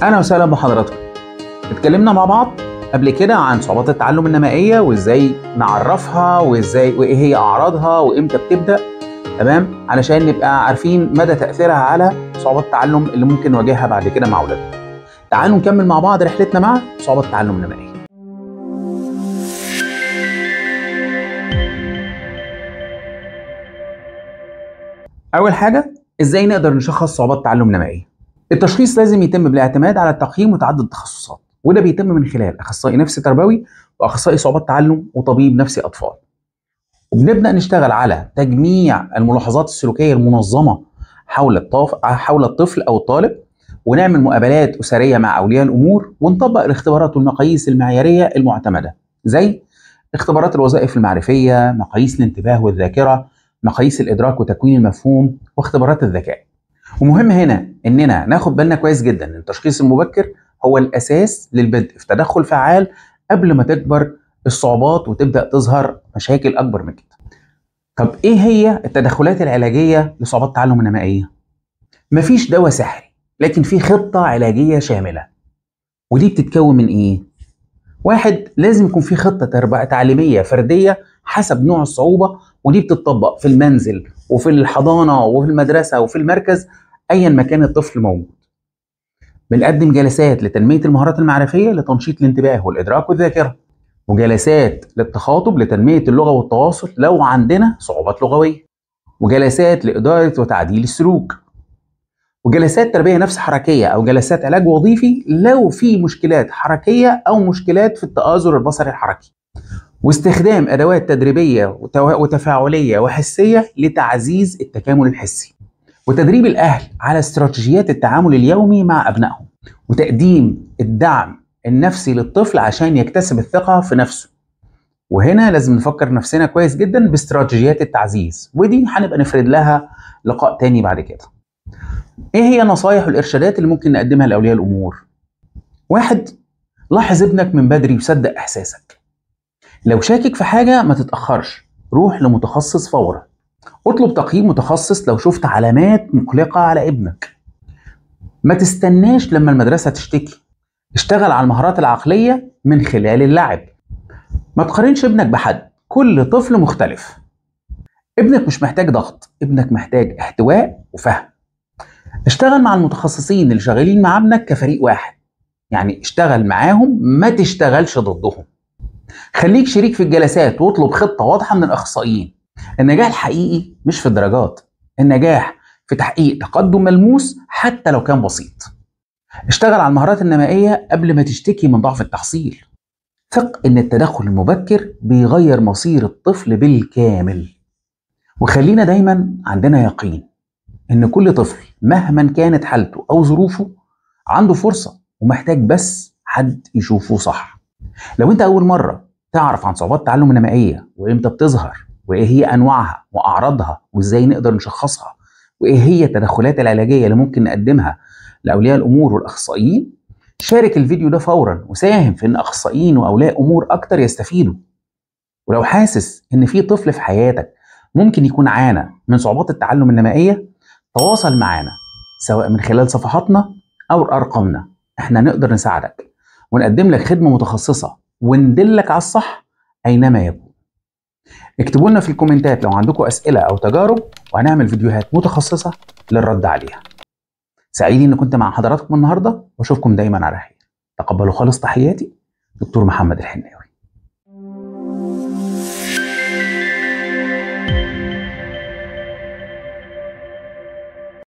اهلا وسهلا بحضراتكم. اتكلمنا مع بعض قبل كده عن صعوبات التعلم النمائيه وازاي نعرفها وايه هي اعراضها وامتى بتبدا، تمام، علشان نبقى عارفين مدى تاثيرها على صعوبات التعلم اللي ممكن نواجهها بعد كده مع اولادنا. تعالوا نكمل مع بعض رحلتنا مع صعوبات التعلم النمائيه. اول حاجه، ازاي نقدر نشخص صعوبات التعلم النمائيه؟ التشخيص لازم يتم بالاعتماد على تقييم متعدد التخصصات، وده بيتم من خلال اخصائي نفسي تربوي واخصائي صعوبات تعلم وطبيب نفسي اطفال. وبنبدا نشتغل على تجميع الملاحظات السلوكيه المنظمه حول الطفل او الطالب، ونعمل مقابلات اسريه مع اولياء الامور، ونطبق الاختبارات والمقاييس المعياريه المعتمده زي اختبارات الوظائف المعرفيه، مقاييس الانتباه والذاكره، مقاييس الادراك وتكوين المفهوم، واختبارات الذكاء. ومهم هنا اننا ناخد بالنا كويس جدا ان التشخيص المبكر هو الاساس للبدء في تدخل فعال قبل ما تكبر الصعوبات وتبدا تظهر مشاكل اكبر من كده. طب ايه هي التدخلات العلاجيه لصعوبات التعلم النمائيه؟ مفيش دواء سحري، لكن في خطه علاجيه شامله. ودي بتتكون من ايه؟ واحد، لازم يكون في خطه تعليميه فرديه حسب نوع الصعوبه، ودي بتطبق في المنزل وفي الحضانه وفي المدرسه وفي المركز ايا ما كان الطفل موجود. بنقدم جلسات لتنميه المهارات المعرفيه لتنشيط الانتباه والادراك والذاكره، وجلسات للتخاطب لتنميه اللغه والتواصل لو عندنا صعوبات لغويه، وجلسات لاداره وتعديل السلوك، وجلسات تربيه نفس حركيه او جلسات علاج وظيفي لو في مشكلات حركيه او مشكلات في التآزر البصري الحركي، واستخدام ادوات تدريبيه وتفاعليه وحسيه لتعزيز التكامل الحسي، وتدريب الاهل على استراتيجيات التعامل اليومي مع ابنائهم، وتقديم الدعم النفسي للطفل عشان يكتسب الثقه في نفسه. وهنا لازم نفكر نفسنا كويس جدا باستراتيجيات التعزيز، ودي هنبقى نفرد لها لقاء تاني بعد كده. ايه هي النصايح والارشادات اللي ممكن نقدمها لاولياء الامور؟ واحد، لاحظ ابنك من بدري وصدق احساسك. لو شاكك في حاجه ما تتاخرش، روح لمتخصص فورا. اطلب تقييم متخصص لو شفت علامات مقلقه على ابنك. ما تستناش لما المدرسه تشتكي، اشتغل على المهارات العقليه من خلال اللعب. ما تقارنش ابنك بحد، كل طفل مختلف. ابنك مش محتاج ضغط، ابنك محتاج احتواء وفهم. اشتغل مع المتخصصين اللي شغالين مع ابنك كفريق واحد، يعني اشتغل معاهم ما تشتغلش ضدهم. خليك شريك في الجلسات واطلب خطة واضحة من الأخصائيين. النجاح الحقيقي مش في الدرجات، النجاح في تحقيق تقدم ملموس حتى لو كان بسيط. اشتغل على المهارات النمائية قبل ما تشتكي من ضعف التحصيل. ثق ان التدخل المبكر بيغير مصير الطفل بالكامل. وخلينا دايما عندنا يقين ان كل طفل مهما كانت حالته او ظروفه عنده فرصة ومحتاج بس حد يشوفه صح. لو انت اول مرة تعرف عن صعوبات التعلم النمائية وامتى بتظهر وايه هي انواعها واعراضها وازاي نقدر نشخصها وايه هي التدخلات العلاجية اللي ممكن نقدمها لاولياء الامور والاخصائيين، شارك الفيديو ده فورا وساهم في ان اخصائيين واولياء امور اكتر يستفيدوا. ولو حاسس ان في طفل في حياتك ممكن يكون عانى من صعوبات التعلم النمائية، تواصل معنا سواء من خلال صفحاتنا او ارقامنا. احنا نقدر نساعدك ونقدم لك خدمة متخصصة وندلك على الصح اينما يكون. اكتبوا لنا في الكومنتات لو عندكم اسئلة او تجارب، وهنعمل فيديوهات متخصصة للرد عليها. سعيد اني كنت مع حضراتكم النهارده، واشوفكم دايما على خير. تقبلوا خالص تحياتي، دكتور محمد الحناوي.